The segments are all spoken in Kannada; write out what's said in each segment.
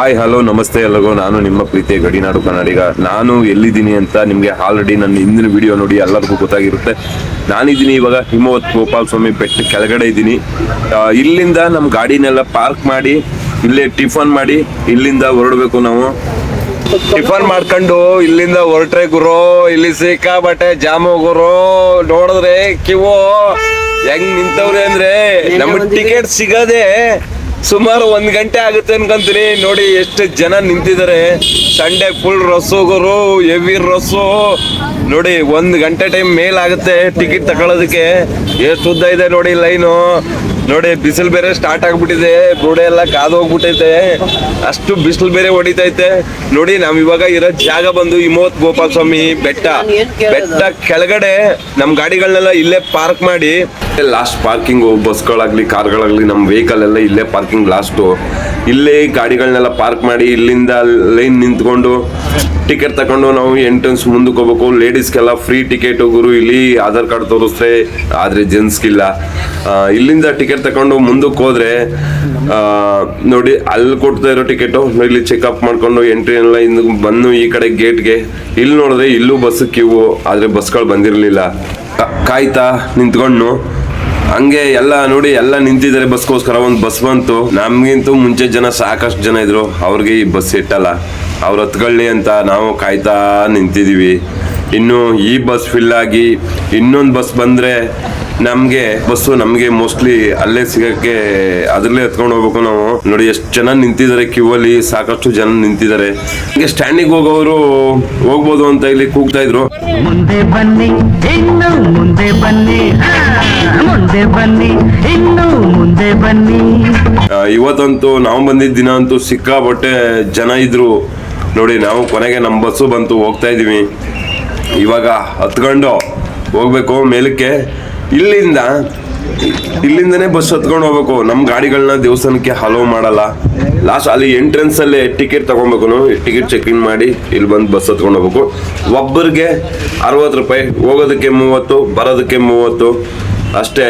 ಹಾಯ್ ಹಲೋ ನಮಸ್ತೆ ಎಲ್ಲರಿಗೂ. ನಾನು ನಿಮ್ಮ ಪ್ರೀತಿಯ ಗಡಿನಾಡು ಕನ್ನಡಿಗ. ನಾನು ಎಲ್ಲಿದ್ದೀನಿ ಅಂತ ನಿಮಗೆ ಆಲ್ರೆಡಿ ನನ್ನ ಹಿಂದಿನ ವಿಡಿಯೋ ನೋಡಿ ಎಲ್ಲರಿಗೂ ಗೊತ್ತಾಗಿರುತ್ತೆ. ನಾನಿದ್ದೀನಿ ಇವಾಗ ಹಿಮವತ್ ಗೋಪಾಲ ಸ್ವಾಮಿ ಬೆಟ್ಟ ಕೆಳಗಡೆ ಇದ್ದೀನಿ. ಇಲ್ಲಿಂದ ನಮ್ಮ ಗಾಡಿನೆಲ್ಲ ಪಾರ್ಕ್ ಮಾಡಿ ಇಲ್ಲೇ ಟಿಫನ್ ಮಾಡಿ ಇಲ್ಲಿಂದ ಹೊರಡಬೇಕು. ನಾವು ಟಿಫನ್ ಮಾಡ್ಕೊಂಡು ಇಲ್ಲಿಂದ ಹೊರಟ್ರೆ ಗುರು, ಇಲ್ಲಿ ಸಿಕ್ಕಾಬಟ್ಟೆ ಜಾಮು ಗುರು. ನೋಡಿದ್ರೆ ಕಿವು ಹೆಂಗ್ ನಿಂತವ್ರೆ ಅಂದ್ರೆ ನಮ್ಮ ಟಿಕೆಟ್ ಸಿಗದೆ ಸುಮಾರು 1 ಗಂಟೆ ಆಗುತ್ತೆ ಅನ್ಕೊಂತೀನಿ. ನೋಡಿ ಎಷ್ಟು ಜನ ನಿಂತಿದ್ದಾರೆ. ಸಂಡೇ ಫುಲ್ ರಸ್ಸು ಗುರು, ಹೆವಿ ರಸ್ಸು. ನೋಡಿ 1 ಗಂಟೆ ಟೈಮ್ ಮೇಲಾಗುತ್ತೆ ಟಿಕೆಟ್ ತಗೊಳ್ಳೋದಕ್ಕೆ. ಎಷ್ಟು ಉದ್ದ ಇದೆ ನೋಡಿ ಲೈನು. ನೋಡಿ ಬಿಸಿಲು ಬೇರೆ ಸ್ಟಾರ್ಟ್ ಆಗ್ಬಿಟ್ಟಿದೆ, ಗೋಡೆ ಎಲ್ಲ ಕಾದು ಹೋಗ್ಬಿಟ್ಟೈತೆ, ಅಷ್ಟು ಬಿಸಿಲು ಬೇರೆ ಹೊಡಿತೈತೆ. ನೋಡಿ ನಾವ್ ಇವಾಗ ಇರೋ ಜಾಗ ಬಂದು ಹಿಮವತ್ ಗೋಪಾಲ ಸ್ವಾಮಿ ಬೆಟ್ಟ ಕೆಳಗಡೆ ನಮ್ ಗಾಡಿಗಳನ್ನೆಲ್ಲ ಇಲ್ಲೇ ಪಾರ್ಕ್ ಮಾಡಿ, ಲಾಸ್ಟ್ ಪಾರ್ಕಿಂಗ್ ಬಸ್ಗಳಾಗ್ಲಿ ಕಾರ್ಗಳಾಗ್ಲಿ ನಮ್ ವೆಹಿಕಲ್ ಎಲ್ಲ ಇಲ್ಲೇ ಪಾರ್ಕಿಂಗ್ ಲಾಸ್ಟು. ಇಲ್ಲೇ ಗಾಡಿಗಳನ್ನೆಲ್ಲ ಪಾರ್ಕ್ ಮಾಡಿ ಇಲ್ಲಿಂದ ಲೈನ್ ನಿಂತ್ಕೊಂಡು ಟಿಕೆಟ್ ತಗೊಂಡು ನಾವು ಎಂಟ್ರೆನ್ಸ್ ಮುಂದಕ್ಕೆ ಹೋಗ್ಬೇಕು. ಲೇಡೀಸ್ಗೆಲ್ಲ ಫ್ರೀ ಟಿಕೆಟ್ ಗುರು, ಇಲ್ಲಿ ಆಧಾರ್ ಕಾರ್ಡ್ ತೋರಿಸ್ರೆ, ಆದ್ರೆ ಜೆಂಟ್ಸ್ಗಿಲ್ಲ. ಇಲ್ಲಿಂದ ಟಿಕೆಟ್ ತಗೊಂಡು ಮುಂದಕ್ಕೆ ಹೋದ್ರೆ ನೋಡಿ ಅಲ್ಲಿ ಕೊಡ್ತಾ ಇರೋ ಟಿಕೆಟು ಇಲ್ಲಿ ಚೆಕ್ಅಪ್ ಮಾಡ್ಕೊಂಡು ಎಂಟ್ರಿ ಎಲ್ಲ ಇಂದ ಬಂದು ಈ ಕಡೆ ಗೇಟ್ಗೆ. ಇಲ್ಲಿ ನೋಡಿದ್ರೆ ಇಲ್ಲೂ ಬಸ್ ಕ್ಯೂ, ಆದ್ರೆ ಬಸ್ಗಳು ಬಂದಿರಲಿಲ್ಲ. ಕಾಯ್ತಾ ನಿಂತ್ಕೊಂಡು ಹಂಗೆ ಎಲ್ಲ ನೋಡಿ ಎಲ್ಲ ನಿಂತಿದ್ದಾರೆ ಬಸ್ಗೋಸ್ಕರ. ಒಂದು ಬಸ್ ಬಂತು. ನಮ್ಗಿಂತೂ ಮುಂಚೆ ಜನ ಸಾಕಷ್ಟು ಜನ ಇದ್ರು, ಅವ್ರಿಗೆ ಈ ಬಸ್ ಇಟ್ಟಲ್ಲ, ಅವ್ರು ಹತ್ಕೊಳ್ಳಿ ಅಂತ ನಾವು ಕಾಯ್ತಾ ನಿಂತಿದೀವಿ. ಇನ್ನು ಈ ಬಸ್ ಫಿಲ್ ಆಗಿ ಇನ್ನೊಂದು ಬಸ್ ಬಂದ್ರೆ ನಮ್ಗೆ ಮೋಸ್ಟ್ಲಿ ಅಲ್ಲೇ ಸಿಗಕ್ಕೆ ಅದ್ರಲ್ಲೇ ಎತ್ಕೊಂಡು ಹೋಗ್ಬೇಕು ನಾವು. ನೋಡಿ ಎಷ್ಟು ಜನ ನಿಂತಿದ್ದಾರೆ ಕ್ಯೂ ಅಲ್ಲಿ, ಸಾಕಷ್ಟು ಜನ ನಿಂತಿದ್ದಾರೆ. ಹಂಗೆ ಸ್ಟ್ಯಾಂಡಿಗೆ ಹೋಗೋರು ಹೋಗ್ಬೋದು ಅಂತ ಇಲ್ಲಿ ಕೂಗ್ತಾ ಇದ್ರು. ಮುಂದೆ ಬನ್ನಿ ಇನ್ನು ಮುಂದೆ ಬನ್ನಿ, ಮುಂದೆ ಬನ್ನಿ ಇನ್ನು ಮುಂದೆ ಬನ್ನಿ. ಇವತ್ತಂತೂ ನಾವು ಬಂದಿದ್ದ ದಿನ ಅಂತೂ ಸಿಕ್ಕಾಬಟ್ಟೆ ಜನ ಇದ್ರು. ನೋಡಿ ನಾವು ಕೊನೆಗೆ ನಮ್ಮ ಬಸ್ಸು ಬಂತು, ಹೋಗ್ತಾ ಇದೀವಿ. ಇವಾಗ ಹತ್ಕೊಂಡು ಹೋಗ್ಬೇಕು ಮೇಲಕ್ಕೆ. ಇಲ್ಲಿಂದನೇ ಬಸ್ ಹತ್ಕೊಂಡು ಹೋಗ್ಬೇಕು. ನಮ್ಮ ಗಾಡಿಗಳನ್ನ ದೇವಸ್ಥಾನಕ್ಕೆ ಹಲೋ ಮಾಡಲ್ಲ. ಲಾಸ್ಟ್ ಅಲ್ಲಿ ಎಂಟ್ರೆನ್ಸ್ ಅಲ್ಲೇ ಟಿಕೆಟ್ ತಗೊಬೇಕು. ನಾವು ಟಿಕೆಟ್ ಚೆಕ್ ಇನ್ ಮಾಡಿ ಇಲ್ಲಿ ಬಂದು ಬಸ್ ಹತ್ಕೊಂಡು ಹೋಗ್ಬೇಕು. ಒಬ್ಬರಿಗೆ 60 ರೂಪಾಯಿ, ಹೋಗೋದಕ್ಕೆ 30, ಬರೋದಕ್ಕೆ 30 ಅಷ್ಟೇ.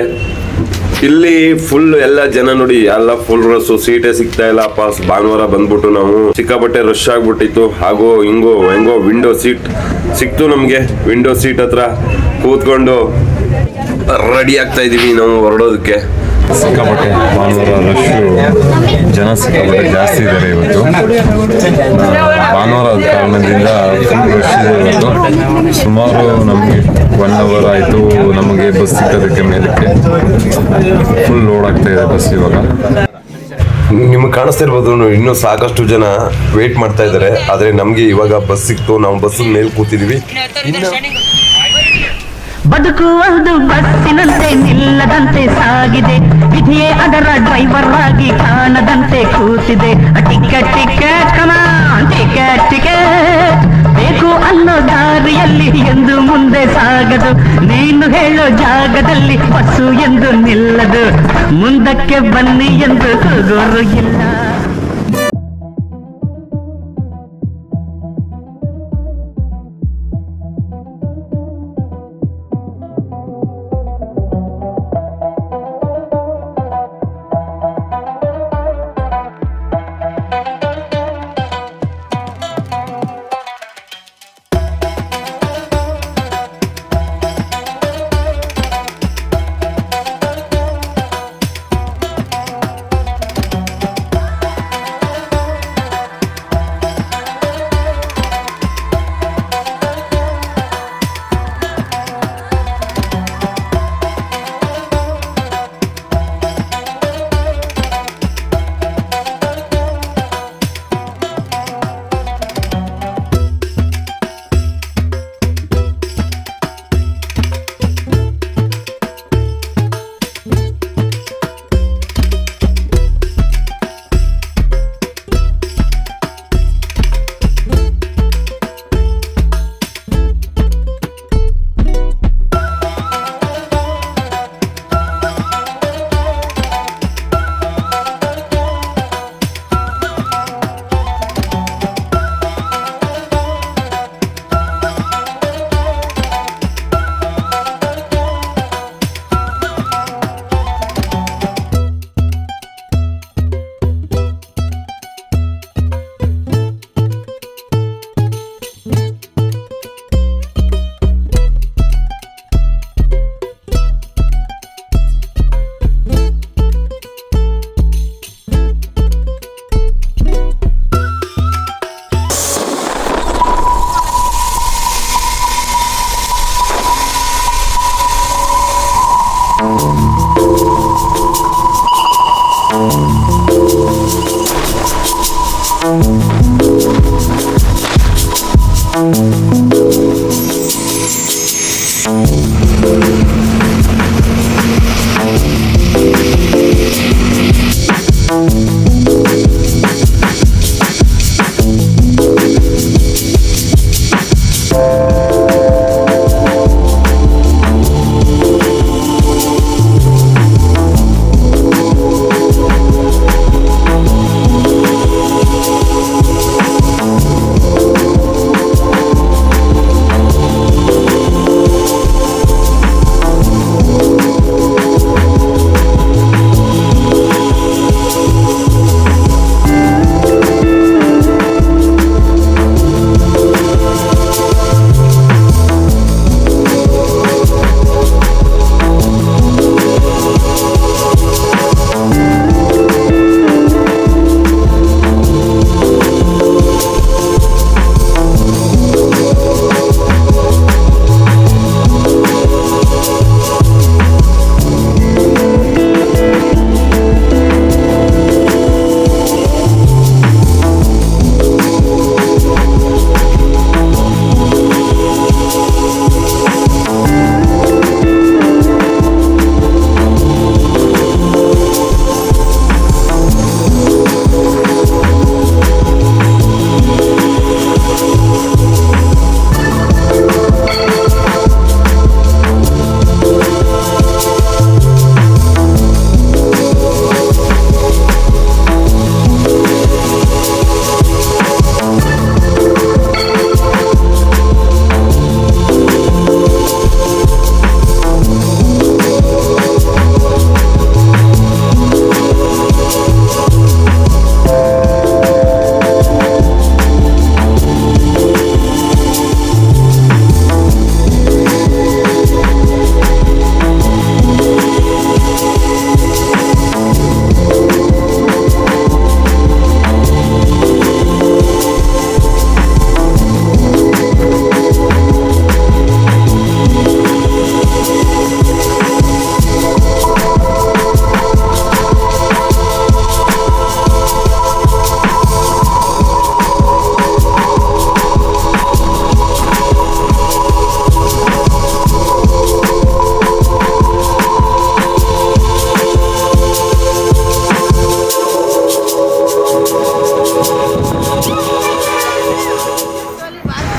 ಇಲ್ಲಿ ಫುಲ್ ಎಲ್ಲ ಜನ ನೋಡಿ, ಎಲ್ಲ ಫುಲ್ ರಸ್ಸು, ಸೀಟೇ ಸಿಗ್ತಾ ಇಲ್ಲ. ಭಾನುವಾರ ಬಂದ್ಬಿಟ್ಟು ನಾವು ಸಿಕ್ಕಾಬಟ್ಟೆ ರಶ್ ಆಗ್ಬಿಟ್ಟಿತ್ತು. ಹಾಗೂ ಹೆಂಗೋ ವಿಂಡೋ ಸೀಟ್ ಸಿಕ್ತು ನಮ್ಗೆ. ವಿಂಡೋ ಸೀಟ್ ಹತ್ರ ಕೂತ್ಕೊಂಡು ರೆಡಿ ಆಗ್ತಾ ಇದೀವಿ ನಾವು ಹೊರಡೋದಕ್ಕೆ. ಸಿಕ್ಕಾಪಟ್ಟೆ ಭಾನುವಾರ ರಶ್ಶು, ಜನ ಸಿಕ್ಕಾಪಟ್ಟೆ ಜಾಸ್ತಿ ಇದ್ದಾರೆ ಇವತ್ತು. ಭಾನುವಾರ ಆದ ಕಾರಣದಿಂದ ಫುಲ್ ರಶ್ ಇದೆ ಇವತ್ತು. ಸುಮಾರು ನಮಗೆ 1 ಅವರ್ ಆಯಿತು ನಮಗೆ ಬಸ್ ಸಿಕ್ಕೋದಕ್ಕೆ ಮೇಲಕ್ಕೆ. ಫುಲ್ ಲೋಡ್ ಆಗ್ತಾ ಇದೆ ಬಸ್ ಇವಾಗ. ನಿಮ್ಗೆ ಕಾಣಿಸ್ತಾ ಇರ್ಬೋದು, ಇನ್ನೂ ಸಾಕಷ್ಟು ಜನ ವೇಟ್ ಮಾಡ್ತಾ ಇದ್ದಾರೆ. ಆದರೆ ನಮಗೆ ಇವಾಗ ಬಸ್ ಸಿಕ್ತು, ನಾವು ಬಸ್ ಮೇಲೆ ಕೂತಿದೀವಿ. ಬದುಕುವುದು ಬಸ್ಸಿನಂತೆ ನಿಲ್ಲದಂತೆ ಸಾಗಿದೆ, ವಿಧಿಯೇ ಅದರ ಡ್ರೈವರ್ ಆಗಿ ಕಾಣದಂತೆ ಕೂತಿದೆ. ಟಿಕೆಟ್ ಟಿಕೆಟ್ ಕಮಾನ್ ಟಿಕೆಟ್ ಟಿಕೆಟ್ ಬೇಕು ಅನ್ನೋ ದಾರಿಯಲ್ಲಿ ಎಂದು ಮುಂದೆ ಸಾಗದು. ನೀನು ಹೇಳೋ ಜಾಗದಲ್ಲಿ ಬಸ್ಸು ಎಂದು ನಿಲ್ಲದು. ಮುಂದಕ್ಕೆ ಬನ್ನಿ ಎಂದು ಕೂಗೋರು ಇಲ್ಲ.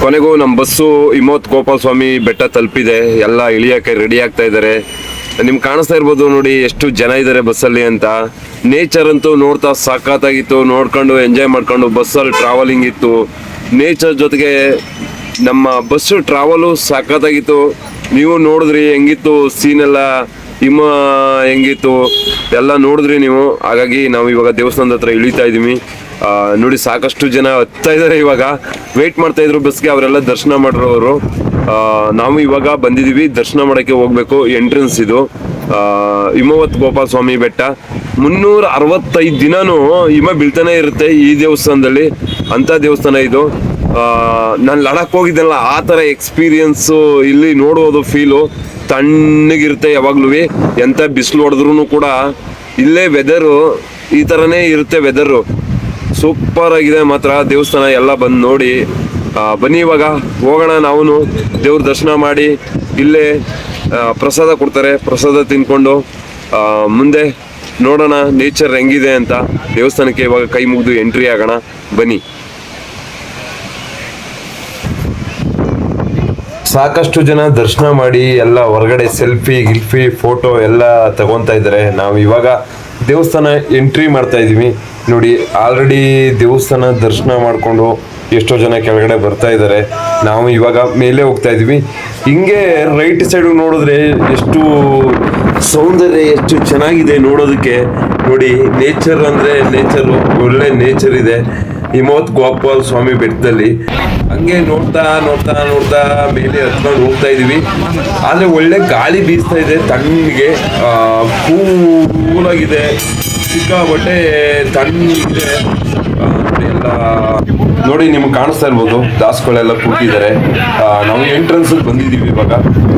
ಕೊನೆಗೂ ನಮ್ಮ ಬಸ್ಸು ಹಿಮವದ್ ಗೋಪಾಲ ಸ್ವಾಮಿ ಬೆಟ್ಟ ತಲುಪಿದೆ. ಎಲ್ಲ ಇಳಿಯಕ್ಕೆ ರೆಡಿ ಆಗ್ತಾ ಇದ್ದಾರೆ. ನಿಮ್ಗೆ ಕಾಣಿಸ್ತಾ ಇರ್ಬೋದು ನೋಡಿ ಎಷ್ಟು ಜನ ಇದ್ದಾರೆ ಬಸ್ಸಲ್ಲಿ ಅಂತ. ನೇಚರ್ ಅಂತೂ ನೋಡ್ತಾ ಸಖತ್ತಾಗಿತ್ತು. ನೋಡ್ಕೊಂಡು ಎಂಜಾಯ್ ಮಾಡ್ಕೊಂಡು ಬಸ್ಸಲ್ಲಿ ಟ್ರಾವೆಲಿಂಗ್ ಇತ್ತು. ನೇಚರ್ ಜೊತೆಗೆ ನಮ್ಮ ಬಸ್ಸು ಟ್ರಾವೆಲು ಸಖತ್ತಾಗಿತ್ತು. ನೀವು ನೋಡಿದ್ರಿ ಹೆಂಗಿತ್ತು ಸೀನ್ ಎಲ್ಲ, ಹಿಮ ಹೆಂಗಿತ್ತು ಎಲ್ಲ ನೋಡಿದ್ರಿ ನೀವು. ಹಾಗಾಗಿ ನಾವು ಇವಾಗ ದೇವಸ್ಥಾನದ ಹತ್ರ ಇಳಿತಾ ಇದ್ದೀವಿ. ನೋಡಿ ಸಾಕಷ್ಟು ಜನ ಹತ್ತಾ ಇದ್ದಾರೆ. ಇವಾಗ ವೇಟ್ ಮಾಡ್ತಾ ಇದ್ರು ಬಸ್ಗೆ, ಅವರೆಲ್ಲ ದರ್ಶನ ಮಾಡಿರೋರು. ನಾವು ಇವಾಗ ಬಂದಿದ್ದೀವಿ, ದರ್ಶನ ಮಾಡೋಕ್ಕೆ ಹೋಗ್ಬೇಕು. ಎಂಟ್ರೆನ್ಸ್ ಇದು ಹಿಮವದ್ ಗೋಪಾಲ ಸ್ವಾಮಿ ಬೆಟ್ಟ. 365 ದಿನನೂ ಹಿಮ ಬೀಳ್ತಾನೆ ಇರುತ್ತೆ ಈ ದೇವಸ್ಥಾನದಲ್ಲಿ. ಅಂಥ ದೇವಸ್ಥಾನ ಇದು. ನಾನು ಲಡಾಖ್ ಹೋಗಿದ್ದೆನಲ್ಲ ಆ ಥರ ಎಕ್ಸ್ಪೀರಿಯನ್ಸು ಇಲ್ಲಿ ನೋಡೋದು ಫೀಲು. ತಣ್ಣಗಿರುತ್ತೆ ಯಾವಾಗ್ಲೂ. ಎಂಥ ಬಿಸಿಲು ಹೊಡೆದ್ರೂ ಕೂಡ ಇಲ್ಲೇ ವೆದರು ಈ ಥರನೇ ಇರುತ್ತೆ. ವೆದರು ಸೂಪರ್ ಆಗಿದೆ ಮಾತ್ರ ದೇವಸ್ಥಾನ. ಎಲ್ಲ ಬಂದು ನೋಡಿ. ಬನ್ನಿ ಇವಾಗ ಹೋಗೋಣ. ನಾವು ದೇವ್ರ ದರ್ಶನ ಮಾಡಿ ಇಲ್ಲೇ ಪ್ರಸಾದ ಕೊಡ್ತಾರೆ. ಪ್ರಸಾದ ತಿನ್ಕೊಂಡು ಮುಂದೆ ನೋಡೋಣ ನೇಚರ್ ಹೆಂಗಿದೆ ಅಂತ. ದೇವಸ್ಥಾನಕ್ಕೆ ಇವಾಗ ಕೈ ಮುಗಿದು ಎಂಟ್ರಿ ಆಗೋಣ. ಬನ್ನಿ. ಸಾಕಷ್ಟು ಜನ ದರ್ಶನ ಮಾಡಿ ಎಲ್ಲ ಹೊರಗಡೆ ಸೆಲ್ಫಿ ಗಿಲ್ಫಿ ಫೋಟೋ ಎಲ್ಲ ತಗೊತಾ ಇದ್ದಾರೆ. ನಾವು ಇವಾಗ ದೇವಸ್ಥಾನ ಎಂಟ್ರಿ ಮಾಡ್ತಾ ಇದ್ದೀವಿ. ನೋಡಿ ಆಲ್ರೆಡಿ ದೇವಸ್ಥಾನ ದರ್ಶನ ಮಾಡಿಕೊಂಡು ಎಷ್ಟೋ ಜನ ಕೆಳಗಡೆ ಬರ್ತಾ ಇದ್ದಾರೆ. ನಾವು ಇವಾಗ ಮೇಲೆ ಹೋಗ್ತಾ ಇದ್ದೀವಿ. ಹಿಂಗೆ ರೈಟ್ ಸೈಡ್ ನೋಡಿದ್ರೆ ಎಷ್ಟು ಸೌಂದರ್ಯ, ಎಷ್ಟು ಚೆನ್ನಾಗಿದೆ ನೋಡೋದಕ್ಕೆ. ನೋಡಿ ನೇಚರ್ ಅಂದರೆ ನೇಚರು, ಒಳ್ಳೆ ನೇಚರ್ ಇದೆ ಹಿಮವದ್ ಗೋಪಾಲ ಸ್ವಾಮಿ ಬೆಟ್ಟದಲ್ಲಿ. ಹಂಗೆ ನೋಡ್ತಾ ನೋಡ್ತಾ ನೋಡ್ತಾ ಮೇಲೆ ಹತ್ಕೊಂಡು ಹೋಗ್ತಾ ಇದೀವಿ. ಆದ್ರೆ ಒಳ್ಳೆ ಗಾಳಿ ಬೀಸ್ತಾ ಇದೆ ತಣ್ಣಗೆ. ಕೂಲಾಗಿದೆ, ಸಿಕ್ಕಾಬಟ್ಟೆ ತಣ್ಣಗಿದೆ ಎಲ್ಲ. ನೋಡಿ ನಿಮ್ಗೆ ಕಾಣಿಸ್ತಾ ಇರ್ಬೋದು ದಾಸ್ಗಳೆಲ್ಲ ಕೂತಿದ್ದಾರೆ. ನಾವು ಎಂಟ್ರೆನ್ಸ್ ಬಂದಿದ್ದೀವಿ ಇವಾಗ.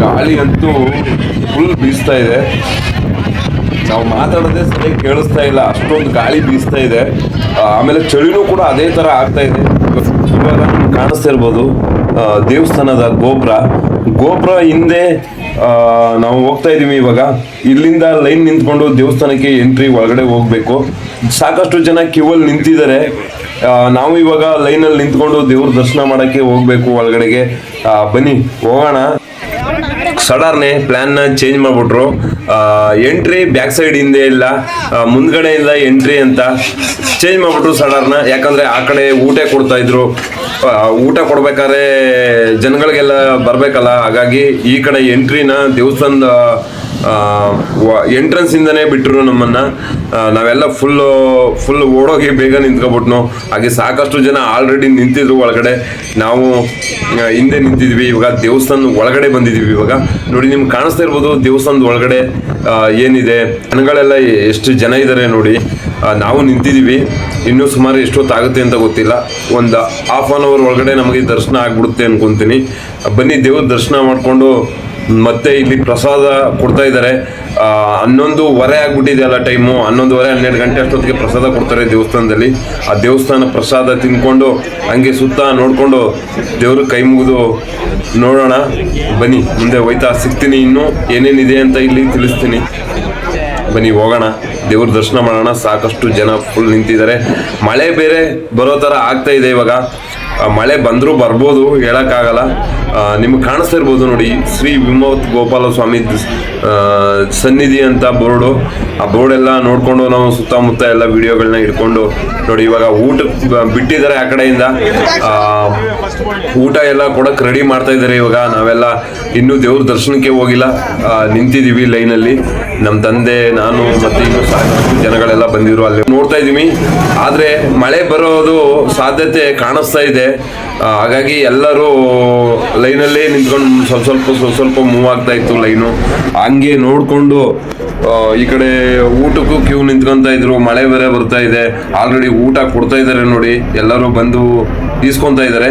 ಗಾಳಿ ಅಂತೂ ಫುಲ್ ಬೀಸ್ತಾ ಇದೆ. ನಾವು ಮಾತಾಡೋದೇ ಸರಿಯಾಗಿ ಕೇಳಿಸ್ತಾ ಇಲ್ಲ, ಅಷ್ಟೊಂದು ಗಾಳಿ ಬೀಸ್ತಾ ಇದೆ. ಆಮೇಲೆ ಚಳಿನೂ ಕೂಡ ಅದೇ ಥರ ಆಗ್ತಾ ಇದೆ. ಇವಾಗ ನಿಮ್ಗೆ ಕಾಣಿಸ್ತಾ ಇರ್ಬೋದು ದೇವಸ್ಥಾನದ ಗೋಪುರ ಹಿಂದೆ ನಾವು ಹೋಗ್ತಾ ಇದೀವಿ ಇವಾಗ. ಇಲ್ಲಿಂದ ಲೈನ್ ನಿಂತ್ಕೊಂಡು ದೇವಸ್ಥಾನಕ್ಕೆ ಎಂಟ್ರಿ ಒಳಗಡೆ ಹೋಗ್ಬೇಕು. ಸಾಕಷ್ಟು ಜನ ಕ್ಯೂವಲ್ಲಿ ನಿಂತಿದ್ದಾರೆ. ನಾವು ಇವಾಗ ಲೈನಲ್ಲಿ ನಿಂತ್ಕೊಂಡು ದೇವ್ರ ದರ್ಶನ ಮಾಡೋಕ್ಕೆ ಹೋಗ್ಬೇಕು ಒಳಗಡೆಗೆ. ಬನ್ನಿ ಹೋಗೋಣ. ಸಡನ್ನೇ ಪ್ಲಾನ್ನ ಚೇಂಜ್ ಮಾಡಿಬಿಟ್ರು. ಎಂಟ್ರಿ ಬ್ಯಾಕ್ ಸೈಡ್ ಹಿಂದೆ ಇಲ್ಲ, ಮುಂದ್ಗಡೆಯಿಂದ ಎಂಟ್ರಿ ಅಂತ ಚೇಂಜ್ ಮಾಡಿಬಿಟ್ರು ಸಡನ್ನ. ಯಾಕಂದರೆ ಆ ಕಡೆ ಊಟ ಕೊಡ್ತಾ ಇದ್ರು. ಊಟ ಕೊಡ್ಬೇಕಾದ್ರೆ ಜನಗಳಿಗೆಲ್ಲ ಬರಬೇಕಲ್ಲ, ಹಾಗಾಗಿ ಈ ಕಡೆ ಎಂಟ್ರಿನ ದೇವಸ್ಥಾನದ ಎಂಟ್ರೆನ್ಸ್ ಇಂದನೇ ಬಿಟ್ಟರು ನಮ್ಮನ್ನ. ನಾವೆಲ್ಲ ಫುಲ್ ಓಡೋಗಿ ಬೇಗ ನಿಂತ್ಕೊಬಿಟ್ನು. ಹಾಗೆ ಸಾಕಷ್ಟು ಜನ ಆಲ್ರೆಡಿ ನಿಂತಿದ್ರು ಒಳಗಡೆ. ನಾವು ಹಿಂದೆ ನಿಂತಿದ್ವಿ. ಇವಾಗ ದೇವಸ್ಥಾನದ ಒಳಗಡೆ ಬಂದಿದ್ವಿ ಇವಾಗ. ನೋಡಿ ನಿಮ್ಗೆ ಕಾಣಿಸ್ತಾ ಇರ್ಬೋದು ದೇವಸ್ಥಾನದ ಒಳಗಡೆ ಏನಿದೆ, ಜನಗಳೆಲ್ಲ ಎಷ್ಟು ಜನ ಇದ್ದಾರೆ ನೋಡಿ. ನಾವು ನಿಂತಿದ್ದೀವಿ. ಇನ್ನೂ ಸುಮಾರು ಎಷ್ಟೊತ್ತಾಗುತ್ತೆ ಅಂತ ಗೊತ್ತಿಲ್ಲ. ಒಂದು ½ an hour ಒಳಗಡೆ ನಮಗೆ ದರ್ಶನ ಆಗ್ಬಿಡುತ್ತೆ ಅನ್ಕೊಂತೀನಿ. ಬನ್ನಿ ದೇವ್ರ ದರ್ಶನ ಮಾಡಿಕೊಂಡು ಮತ್ತೆ ಇಲ್ಲಿ ಪ್ರಸಾದ ಕೊಡ್ತಾ ಇದ್ದಾರೆ. 11:15 ಆಗ್ಬಿಟ್ಟಿದೆ ಅಲ್ಲ ಟೈಮು. 11:30 12 ಗಂಟೆ ಅಷ್ಟೊತ್ತಿಗೆ ಪ್ರಸಾದ ಕೊಡ್ತಾರೆ ದೇವಸ್ಥಾನದಲ್ಲಿ. ಆ ದೇವಸ್ಥಾನ ಪ್ರಸಾದ ತಿನ್ಕೊಂಡು ಹಂಗೆ ಸುತ್ತ ನೋಡಿಕೊಂಡು ದೇವ್ರ ಕೈ ಮುಗಿದು ನೋಡೋಣ. ಬನ್ನಿ ಮುಂದೆ ಹೋಯ್ತಾ ಸಿಗ್ತೀನಿ. ಇನ್ನೂ ಏನೇನಿದೆ ಅಂತ ಇಲ್ಲಿ ತಿಳಿಸ್ತೀನಿ. ಬನ್ನಿ ಹೋಗೋಣ, ದೇವ್ರ ದರ್ಶನ ಮಾಡೋಣ. ಸಾಕಷ್ಟು ಜನ ಫುಲ್ ನಿಂತಿದ್ದಾರೆ. ಮಳೆ ಬೇರೆ ಬರೋ ಥರ ಆಗ್ತಾ ಇದೆ ಇವಾಗ. ಮಳೆ ಬಂದರೂ ಬರ್ಬೋದು, ಹೇಳೋಕ್ಕಾಗಲ್ಲ. ನಿಮ್ಗೆ ಕಾಣಿಸ್ತಾ ಇರ್ಬೋದು ನೋಡಿ ಶ್ರೀ ಹಿಮವದ್ ಗೋಪಾಲ ಸ್ವಾಮಿ ಸನ್ನಿಧಿ ಅಂತ ಬೋರ್ಡು. ಆ ಬೋರ್ಡೆಲ್ಲ ನೋಡಿಕೊಂಡು ನಾವು ಸುತ್ತಮುತ್ತ ಎಲ್ಲ ವಿಡಿಯೋಗಳನ್ನ ಇಟ್ಕೊಂಡು ನೋಡಿ. ಇವಾಗ ಊಟ ಬಿಟ್ಟಿದ್ದಾರೆ ಆ ಕಡೆಯಿಂದ. ಊಟ ಎಲ್ಲ ಕೊಡಕ್ಕೆ ರೆಡಿ ಮಾಡ್ತಾ ಇದ್ದಾರೆ ಇವಾಗ. ನಾವೆಲ್ಲ ಇನ್ನೂ ದೇವ್ರ ದರ್ಶನಕ್ಕೆ ಹೋಗಿಲ್ಲ, ನಿಂತಿದ್ದೀವಿ ಲೈನಲ್ಲಿ. ನಮ್ಮ ತಂದೆ, ನಾನು ಮತ್ತೆ ಇನ್ನೂ ಸಾಕಷ್ಟು ಜನಗಳೆಲ್ಲ ಬಂದಿದ್ರು. ಅಲ್ಲಿ ನೋಡ್ತಾ ಇದ್ದೀವಿ. ಆದರೆ ಮಳೆ ಬರೋದು ಸಾಧ್ಯತೆ ಕಾಣಿಸ್ತಾ ಇದೆ. ಹಾಗಾಗಿ ಎಲ್ಲರೂ ಲೈನಲ್ಲೇ ನಿಂತ್ಕೊಂಡು ಸ್ವಲ್ಪ ಮೂವ್ ಆಗ್ತಾ ಇತ್ತು ಲೈನು. ಹಂಗೆ ನೋಡಿಕೊಂಡು ಈ ಕಡೆ ಊಟಕ್ಕೂ ಕ್ಯೂ ನಿಂತ್ಕೊಂತ ಇದ್ರು. ಮಳೆ ಬೇರೆ ಬರ್ತಾ ಇದೆ. ಆಲ್ರೆಡಿ ಊಟ ಕೊಡ್ತಾ ಇದ್ದಾರೆ ನೋಡಿ. ಎಲ್ಲರೂ ಬಂದು ಈಸ್ಕೊತಾ ಇದ್ದಾರೆ,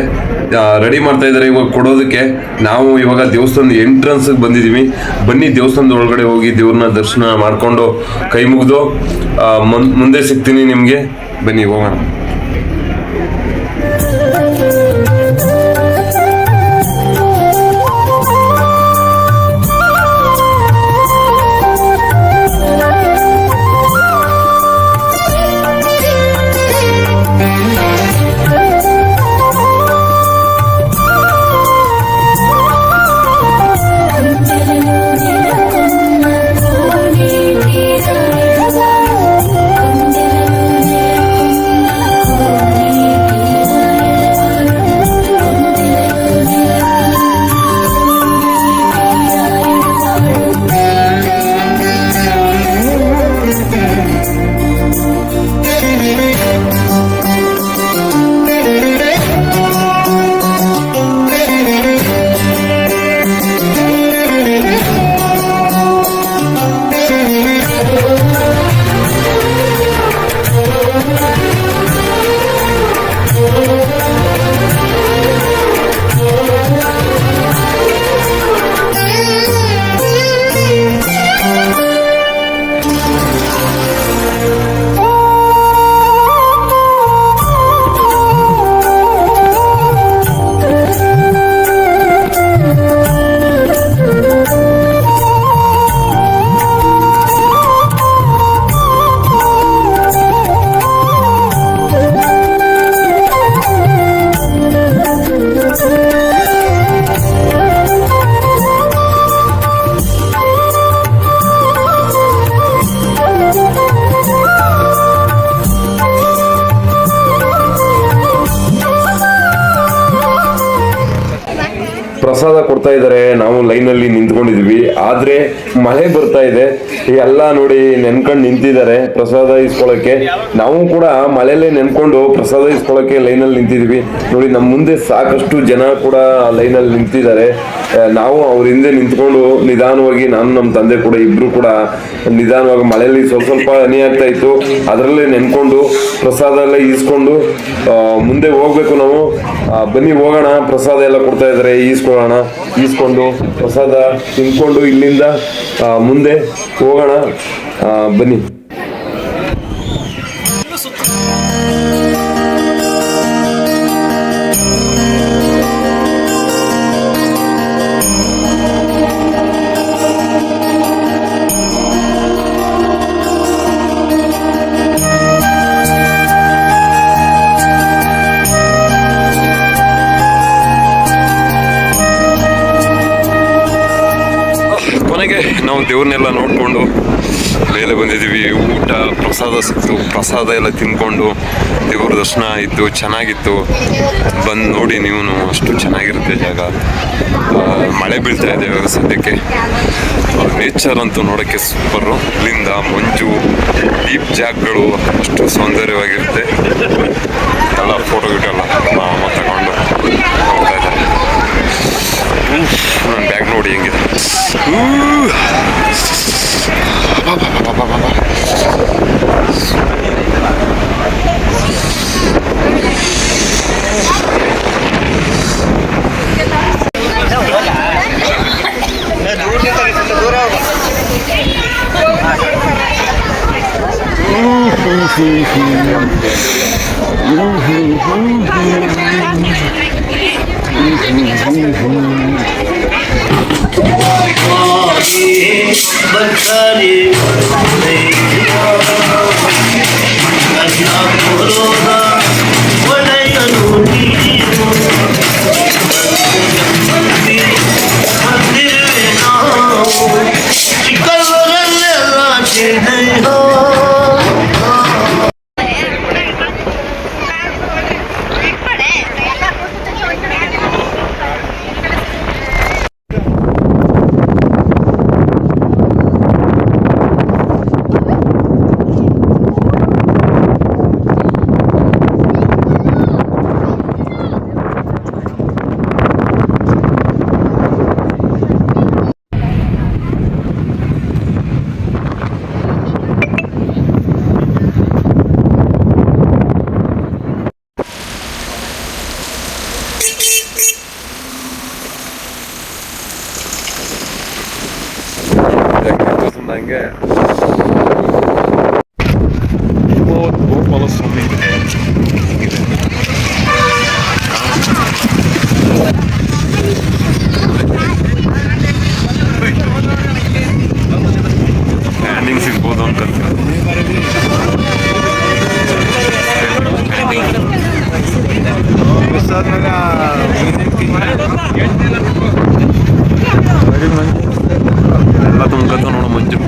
ರೆಡಿ ಮಾಡ್ತಾ ಇದ್ದಾರೆ ಇವಾಗ ಕೊಡೋದಕ್ಕೆ. ನಾವು ಇವಾಗ ದೇವಸ್ಥಾನದ ಎಂಟ್ರೆನ್ಸ್ಗೆ ಬಂದಿದ್ದೀವಿ. ಬನ್ನಿ ದೇವಸ್ಥಾನದ ಒಳಗಡೆ ಹೋಗಿ ದೇವ್ರನ್ನ ದರ್ಶನ ಮಾಡಿಕೊಂಡು ಕೈ ಮುಗಿದು ಮುಂದೆ ಸಿಗ್ತೀನಿ ನಿಮಗೆ. ಬನ್ನಿ ಹೋಗೋಣ. ಪ್ರಸಾದ ಕೊಡ್ತಾ ಇದ್ದಾರೆ, ನಾವು ಲೈನಲ್ಲಿ ನಿಂತ್ಕೊಂಡಿದ್ವಿ. ಆದ್ರೆ ಮಳೆ ಬರ್ತಾ ಇದೆ, ಎಲ್ಲ ನೋಡಿ ನೆನ್ಕೊಂಡು ನಿಂತಿದ್ದಾರೆ ಪ್ರಸಾದ ಇಸ್ಕೊಳಕ್ಕೆ. ನಾವು ಕೂಡ ಮಳೆಯಲ್ಲೇ ನೆನ್ಕೊಂಡು ಪ್ರಸಾದ ಇಸ್ಕೊಳಕ್ಕೆ ಲೈನಲ್ಲಿ ನಿಂತಿದ್ವಿ. ನೋಡಿ ನಮ್ಮ ಮುಂದೆ ಸಾಕಷ್ಟು ಜನ ಕೂಡ ಲೈನಲ್ಲಿ ನಿಂತಿದ್ದಾರೆ. ನಾವು ಅವ್ರ ಹಿಂದೆ ನಿಂತ್ಕೊಂಡು ನಿಧಾನವಾಗಿ, ನಾನು ನಮ್ಮ ತಂದೆ ಕೂಡ ಇಬ್ರು ಕೂಡ ನಿಧಾನವಾಗಿ, ಮಳೆಯಲ್ಲಿ ಸ್ವಲ್ಪ ಹನಿ ಆಗ್ತಾ ಇತ್ತು, ಅದರಲ್ಲೇ ನೆನ್ಕೊಂಡು ಪ್ರಸಾದ ಎಲ್ಲ ಈಸ್ಕೊಂಡು ಮುಂದೆ ಹೋಗ್ಬೇಕು ನಾವು. ಬನ್ನಿ ಹೋಗೋಣ, ಪ್ರಸಾದ ಎಲ್ಲ ಕೊಡ್ತಾ ಇದ್ದಾರೆ, ಈಸ್ಕೊಂಡು ಪ್ರಸಾದ ತಿನ್ಕೊಂಡು ಇಲ್ಲಿಂದ ಮುಂದೆ ಹೋಗೋಣ. ಬನ್ನಿ. ಕೊನೆಗೆ ನಾವು ದೇವ್ರನ್ನೆಲ್ಲ ನೋಡಿಕೊಂಡು ಮೇಲೆ ಬಂದಿದ್ದೀವಿ. ಊಟ ಪ್ರಸಾದ ಸಿಕ್ತು, ಪ್ರಸಾದ ಎಲ್ಲ ತಿನ್ಕೊಂಡು ದೇವ್ರ ದರ್ಶನ ಆಯಿತು, ಚೆನ್ನಾಗಿತ್ತು. ಬಂದು ನೋಡಿ ನೀವು, ಅಷ್ಟು ಚೆನ್ನಾಗಿರುತ್ತೆ ಜಾಗ. ಮಳೆ ಬೀಳ್ತಾ ಇದೆ ಇವಾಗ ಸದ್ಯಕ್ಕೆ. ನೇಚರ್ ಅಂತೂ ನೋಡೋಕ್ಕೆ ಸೂಪರು. ಇಲ್ಲಿಂದ ಮಂಜು, ಡೀಪ್ ಜಾಗಗಳು ಅಷ್ಟು ಸೌಂದರ್ಯವಾಗಿರುತ್ತೆ. ಎಲ್ಲ ಫೋಟೋ ಗಿಟೆಲ್ಲ ತಗೊಂಡು ಹೋಗ್ತಾ ಇದ್ದಾರೆ. ನನ್ನ ಬ್ಯಾಗ್ ನೋಡಿ ಹೆಂಗಿದೆ. ಹಂಗೆ ಗೋಪಾಲ ಸ್ವಾಮಿ ಹ್ಯಾಂಡಿಂಗ್ ಸಿಗ್ಬೋದು ಅನ್ಕೊಂತೀನಿ. ಎಲ್ಲ ತುಂಬ್ಕತ್ತ ನೋಡು ಮಂಜು.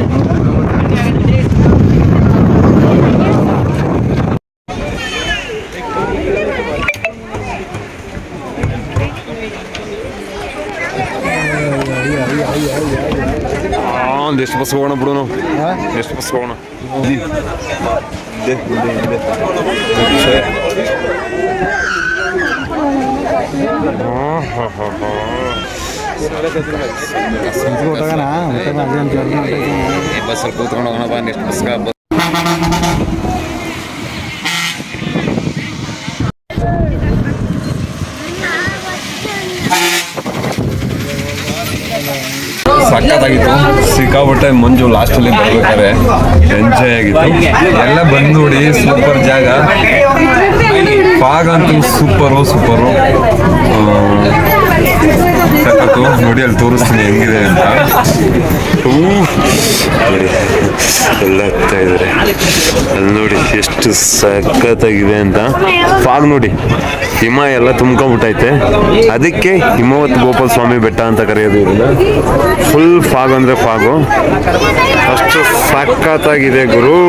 ಎಷ್ಟು ಬಸ್ ಹೋಗೋಣ ಬಿಡು ನಾವು, ಎಷ್ಟು ಬಸ್ ಹೋಗೋಣ. ಬಸ್ಸಲ್ಲಿ ಕೂತ್ಕೊಂಡು ಹೋಗೋಣ ಬಾ, ನೆಕ್ಸ್ಟ್ ಬಸ್ಗೆ. ಸಖತ್ತಾಗಿತ್ತು, ಸಿಕ್ಕಾಪಟ್ಟೆ ಮಂಜು ಲಾಸ್ಟಲ್ಲಿ ಬರ್ಬೇಕಾದ್ರೆ ಎಂಜಾಯ್ ಆಗಿತ್ತು. ಎಲ್ಲ ಬಂದು ನೋಡಿ, ಸೂಪರ್ ಜಾಗ. ಫಾಗ್ ಅಂತೂ ಸೂಪರು ಸಖತ್ತು. ನೋಡಿ ಅಲ್ಲಿ ತೋರಿಸ್ತೀನಿ ಹೆಂಗಿದೆ ಅಂತ. ನೋಡಿ ಎಲ್ಲ ಆಗ್ತಾ ಇದ್ದಾರೆ ಅಲ್ಲಿ, ನೋಡಿ ಎಷ್ಟು ಸಖತ್ತಾಗಿದೆ ಅಂತ. ಫಾಗ್ ನೋಡಿ, ಹಿಮ ಎಲ್ಲ ತುಂಬ್ಕೊಂಡ್ಬಿಟ್ಟೈತೆ, ಅದಕ್ಕೆ ಹಿಮವತ್ ಗೋಪಾಲ ಸ್ವಾಮಿ ಬೆಟ್ಟ ಅಂತ ಕರೆಯೋದು ಇದನ್ನ. ಫುಲ್ ಫಾಗ್ ಅಂದರೆ ಫಾಗು, ಅಷ್ಟು ಸಖತ್ತಾಗಿದೆ ಗುರು.